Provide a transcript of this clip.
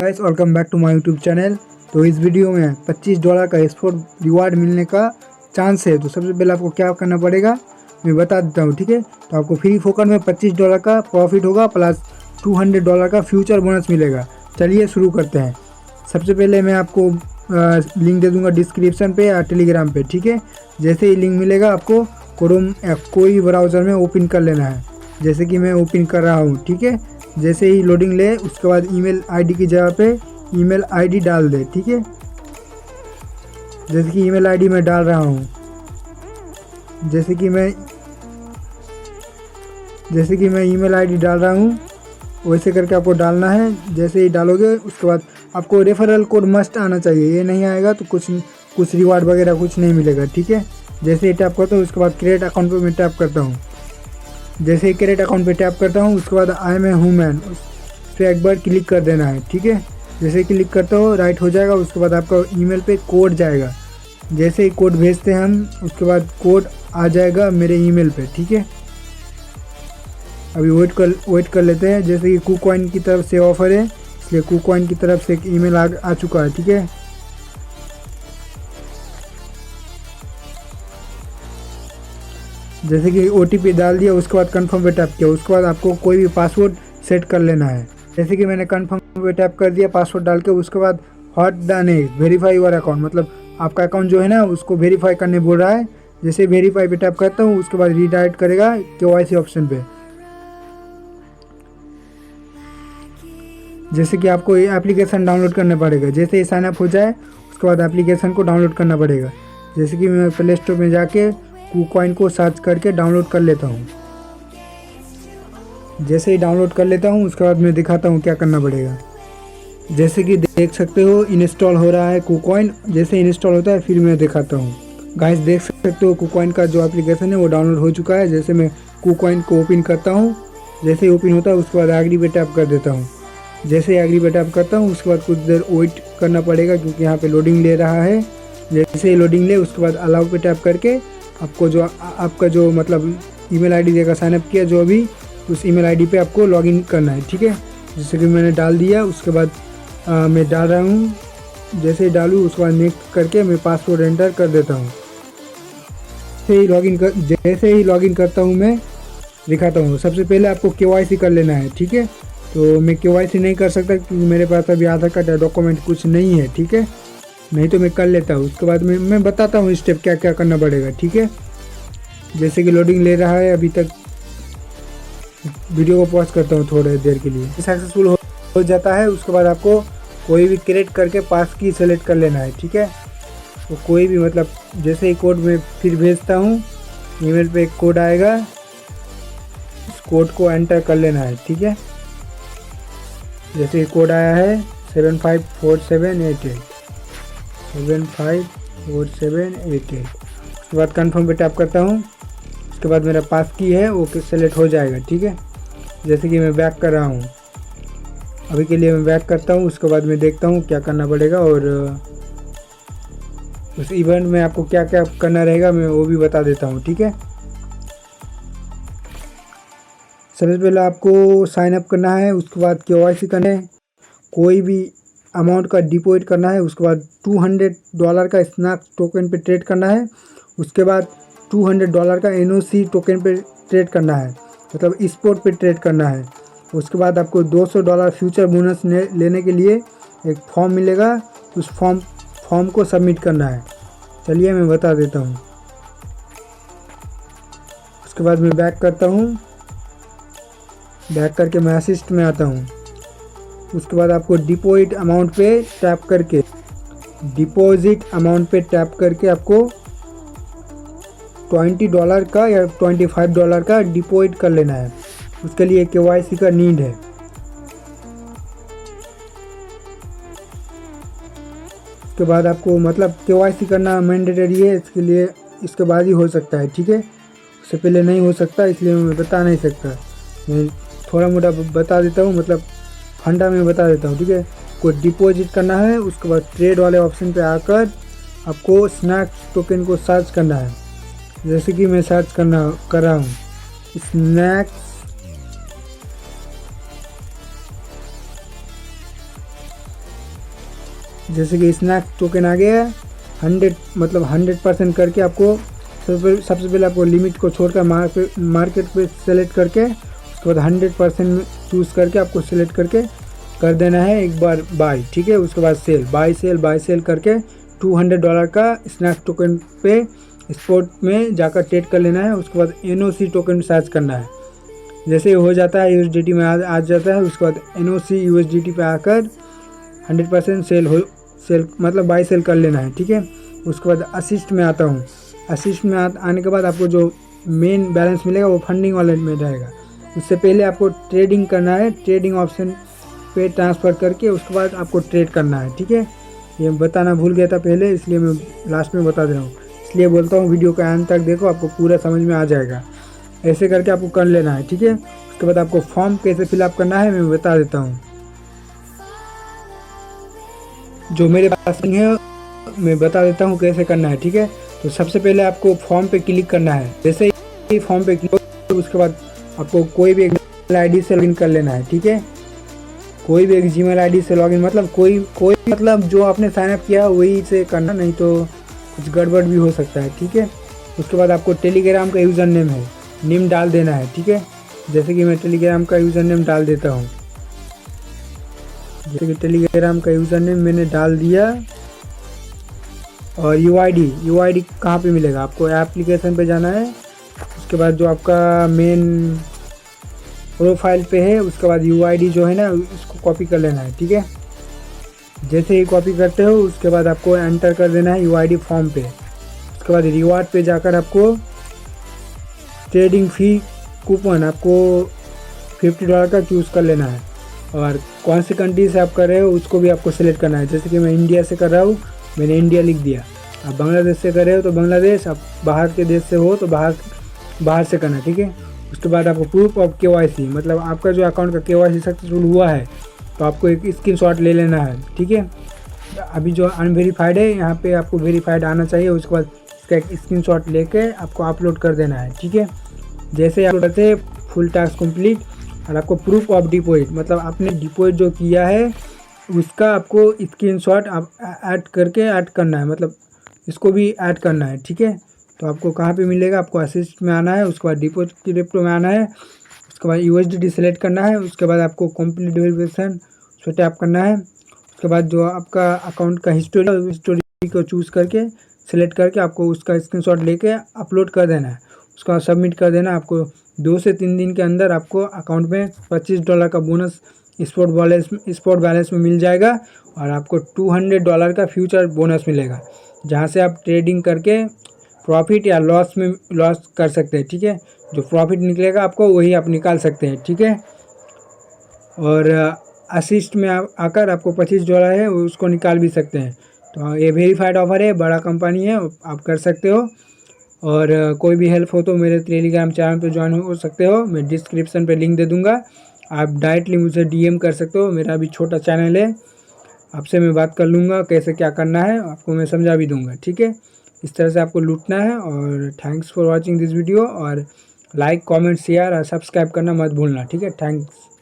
Guys welcome back to my YouTube channel. तो इस video में $25 का स्पोर्ट रिवार्ड मिलने का चांस है। तो सबसे पहले आपको क्या करना पड़ेगा मैं बता देता हूँ, ठीक है। तो आपको फ्री फोकट में $25 का प्रॉफिट होगा प्लस $200 का फ्यूचर बोनस मिलेगा। चलिए शुरू करते हैं। सबसे पहले मैं आपको लिंक दे दूँगा डिस्क्रिप्शन पे या टेलीग्राम पे, ठीक है। जैसे ही लिंक मिलेगा आपको क्रोम कोई ब्राउज़र में ओपन कर लेना है। जैसे कि मैं ओपन कर रहा हूँ, ठीक है। जैसे ही लोडिंग ले उसके बाद ईमेल आईडी की जगह पे ईमेल आईडी डाल दे, ठीक है। जैसे कि ईमेल आईडी मैं डाल रहा हूँ, जैसे कि मैं ईमेल आईडी डाल रहा हूँ वैसे करके आपको डालना है। जैसे ही डालोगे उसके बाद आपको रेफरल कोड मस्ट आना चाहिए, ये नहीं आएगा तो कुछ रिवार्ड वगैरह कुछ नहीं मिलेगा, ठीक है। जैसे ही टैप करता हूँ उसके बाद क्रिएट अकाउंट पे मैं टैप करता हूँ। जैसे ही क्रिएट अकाउंट पे टैप करता हूँ उसके बाद आई एम ए ह्यूमन उस पर एक बार क्लिक कर देना है, ठीक है। जैसे क्लिक करता हो राइट हो जाएगा। उसके बाद आपका ईमेल पे कोड जाएगा। जैसे ही कोड भेजते हैं हम उसके बाद कोड आ जाएगा मेरे ईमेल पे, ठीक है। अभी वेट कर लेते हैं। जैसे कि KuCoin की तरफ से ऑफ़र है इसलिए KuCoin की तरफ से एक ईमेल आ चुका है, ठीक है। जैसे कि OTP डाल दिया उसके बाद कन्फर्म पे टैप किया। उसके बाद आपको कोई भी पासवर्ड सेट कर लेना है। जैसे कि मैंने कन्फर्म पे टैप कर दिया पासवर्ड डाल के। उसके बाद what done is verify your account, मतलब आपका अकाउंट जो है ना उसको वेरीफाई करने बोल रहा है। जैसे वेरीफाई पे टैप करता हूँ उसके बाद रीडायरेक्ट करेगा KYC ऑप्शन पे। जैसे कि आपको ये एप्लीकेशन डाउनलोड करना पड़ेगा। जैसे ही साइनअप हो जाए उसके बाद एप्लीकेशन को डाउनलोड करना पड़ेगा। जैसे कि मैं प्ले स्टोर में जाके KuCoin को सर्च करके डाउनलोड कर लेता हूँ। जैसे ही डाउनलोड कर लेता हूँ उसके बाद मैं दिखाता हूँ क्या करना पड़ेगा। जैसे कि देख सकते हो इंस्टॉल हो रहा है KuCoin। जैसे इंस्टॉल होता है फिर मैं दिखाता हूँ। गाइस देख सकते हो KuCoin का जो एप्लीकेशन है वो डाउनलोड हो चुका है। जैसे मैं KuCoin को ओपन करता हूँ, जैसे ही ओपन होता है उसके बाद एग्री पे टैप कर देता हूँ। जैसे ही एग्री पे टैप करता हूँ उसके बाद कुछ देर वेट करना पड़ेगा क्योंकि यहाँ पे लोडिंग ले रहा है। जैसे ही लोडिंग ले उसके बाद अलाउ पे टैप करके आपका जो मतलब ईमेल आईडी देगा साइनअप किया जो अभी उस ईमेल आईडी पे आपको लॉगिन करना है, ठीक है। जैसे कि मैंने डाल दिया उसके बाद मैं डाल रहा हूँ। जैसे ही डालूँ उसके बाद नेक्स्ट करके मैं पासवर्ड एंटर कर देता हूँ। जैसे ही लॉगिन करता हूँ मैं दिखाता हूँ। सबसे पहले आपको KYC कर लेना है, ठीक है। तो मैं KYC नहीं कर सकता क्योंकि मेरे पास अभी आधार कार्ड या डॉक्यूमेंट कुछ नहीं है, ठीक है। नहीं तो मैं कर लेता हूँ। उसके बाद मैं बताता हूँ स्टेप क्या क्या करना पड़ेगा, ठीक है। जैसे कि लोडिंग ले रहा है अभी तक, वीडियो को पॉज करता हूँ थोड़ी देर के लिए। सक्सेसफुल हो जाता है उसके बाद आपको कोई भी क्रिएट करके पास की सेलेक्ट कर लेना है, ठीक है। तो कोई भी मतलब जैसे ही कोड में फिर भेजता हूँ ईमेल पे एक कोड आएगा, उस कोड को एंटर कर लेना है, ठीक है। जैसे ही कोड आया है 754788 754788। उसके बाद कन्फर्म पे टैप करता हूँ। उसके बाद मेरा पास की है वो सेलेक्ट हो जाएगा, ठीक है। जैसे कि मैं बैक कर रहा हूँ, अभी के लिए मैं बैक करता हूँ। उसके बाद मैं देखता हूँ क्या करना पड़ेगा और उस इवेंट में आपको क्या क्या करना रहेगा मैं वो भी बता देता हूँ, ठीक है। सबसे पहले आपको साइन अप करना है, उसके बाद KYC करना है, कोई भी अमाउंट का डिपॉजिट करना है। उसके बाद $200 का स्नैक टोकन पे ट्रेड करना है। उसके बाद $200 का NOC टोकन पे ट्रेड करना है, मतलब स्पॉट पे ट्रेड करना है। उसके बाद आपको $200 फ्यूचर बोनस लेने के लिए एक फॉर्म मिलेगा, उस फॉर्म को सबमिट करना है। चलिए मैं बता देता हूँ। उसके बाद मैं बैक करता हूँ, बैक करके मैं असिस्ट में आता हूँ। उसके बाद आपको डिपॉजिट अमाउंट पे टैप करके आपको $20 का या $25 का डिपॉजिट कर लेना है। उसके लिए KYC का नीड है। उसके बाद आपको मतलब KYC करना मैंडेटरी है, इसके लिए इसके बाद ही हो सकता है, ठीक है। उससे पहले नहीं हो सकता, इसलिए मैं बता नहीं सकता। मैं थोड़ा मोटा बता देता हूँ, मतलब फंडा में बता देता हूँ, ठीक है। को डिपॉजिट करना है। उसके बाद ट्रेड वाले ऑप्शन पे आकर आपको स्नैक्स टोकन को सर्च करना है। जैसे कि मैं सर्च कर रहा हूँ जैसे कि स्नैक टोकन आ गया है 100 मतलब 100% करके आपको सबसे पहले आपको लिमिट को छोड़कर मार्केट पे सेलेक्ट करके उसके बाद 100% चूज़ करके आपको सेलेक्ट करके कर देना है एक बार बाय, ठीक है। उसके बाद सेल, बाय सेल करके $200 का स्नैक टोकन पे स्पॉट में जाकर ट्रेड कर लेना है। उसके बाद NOC टोकन सर्च करना है। जैसे हो जाता है USDT में आ जाता है, उसके बाद NOC USDT पे आकर 100% सेल मतलब बाय सेल कर लेना है, ठीक है। उसके बाद असिस्ट में आता हूँ। असिस्ट में आने के बाद आपको जो मेन बैलेंस मिलेगा वो फंडिंग वॉलेट में रहेगा। उससे पहले आपको ट्रेडिंग करना है, ट्रेडिंग ऑप्शन पे ट्रांसफ़र करके उसके बाद आपको ट्रेड करना है, ठीक है। ये बताना भूल गया था पहले, इसलिए मैं लास्ट में बता दे रहा हूँ। इसलिए बोलता हूँ वीडियो का अंत तक देखो, आपको पूरा समझ में आ जाएगा। ऐसे करके आपको कर लेना है, ठीक है। उसके बाद आपको फॉर्म कैसे फिलअप करना है मैं बता देता हूँ। जो मेरे पास नहीं है मैं बता देता हूँ कैसे करना है, ठीक है। तो सबसे पहले आपको फॉर्म पे क्लिक करना है। जैसे ही फॉर्म पे क्लिक हो उसके बाद आपको कोई भी एक ID से लॉगिन कर लेना है, ठीक है। कोई भी एक Gmail ID से लॉगिन मतलब कोई मतलब जो आपने साइनअप किया वही से करना, नहीं तो कुछ गड़बड़ भी हो सकता है, ठीक है। उसके बाद आपको टेलीग्राम का यूज़र नेम डाल देना है, ठीक है। जैसे कि मैं टेलीग्राम का यूज़र नेम डाल देता हूँ। जैसे कि टेलीग्राम का यूज़र नेम मैंने डाल दिया। और UID कहाँ पे मिलेगा, आपको एप्लीकेशन पे जाना है। उसके बाद जो आपका मेन प्रोफाइल पे है उसके बाद UID जो है ना उसको कॉपी कर लेना है, ठीक है। जैसे ही कॉपी करते हो उसके बाद आपको एंटर कर देना है UID फॉर्म पे। उसके बाद रिवार्ड पे जाकर आपको ट्रेडिंग फ़ी कूपन आपको $50 का चूज़ कर लेना है। और कौन सी कंट्री से आप कर रहे हो उसको भी आपको सेलेक्ट करना है। जैसे कि मैं इंडिया से कर रहा हूँ, मैंने इंडिया लिख दिया। आप बांग्लादेश से कर रहे हो तो बांग्लादेश, आप बाहर के देश से हो तो बाहर से करना, ठीक है। उसके बाद आपको प्रूफ ऑफ KYC मतलब आपका जो अकाउंट का KYC सक्सेसफुल हुआ है तो आपको एक स्क्रीनशॉट ले लेना है, ठीक है। अभी जो अनवेरीफाइड है यहाँ पे आपको वेरीफाइड आना चाहिए। उसके बाद इसका एक स्क्रीनशॉट लेके आपको अपलोड कर देना है, ठीक है। जैसे आप करते फुल टास्क कंप्लीट और आपको प्रूफ ऑफ डिपॉजिट मतलब आपने डिपॉजिट जो किया है उसका आपको स्क्रीनशॉट आप ऐड करना है, मतलब इसको भी ऐड करना है, ठीक है। तो आपको कहाँ पे मिलेगा, आपको असिस्ट में आना है। उसके बाद डिपॉजिट क्रिप्टो में आना है। उसके बाद USDT सेलेक्ट करना है। उसके बाद आपको कंप्लीट वेरिफिकेशन उस पर टैप करना है। उसके बाद जो आपका अकाउंट का हिस्टोरी को चूज़ करके सेलेक्ट करके आपको उसका स्क्रीनशॉट लेके अपलोड कर देना है। उसके बाद सबमिट कर देना। आपको 2 से 3 दिन के अंदर आपको अकाउंट में $25 का बोनस स्पॉट बैलेंस में मिल जाएगा। और आपको $200 का फ्यूचर बोनस मिलेगा, जहाँ से आप ट्रेडिंग करके प्रॉफिट या लॉस कर सकते हैं, ठीक है। जो प्रॉफिट निकलेगा आपको वही आप निकाल सकते हैं, ठीक है। और असिस्ट में आकर आपको $25 है उसको निकाल भी सकते हैं। तो ये वेरीफाइड ऑफर है, बड़ा कंपनी है, आप कर सकते हो। और कोई भी हेल्प हो तो मेरे टेलीग्राम चैनल पे ज्वाइन हो सकते हो, मैं डिस्क्रिप्शन पे लिंक दे दूँगा। आप डायरेक्टली मुझे DM कर सकते हो। मेरा भी छोटा चैनल है, आपसे मैं बात कर लूँगा कैसे क्या करना है, आपको मैं समझा भी दूँगा, ठीक है। इस तरह से आपको लूटना है। और thanks for watching this video. और लाइक कमेंट शेयर और सब्सक्राइब करना मत भूलना, ठीक है। थैंक्स।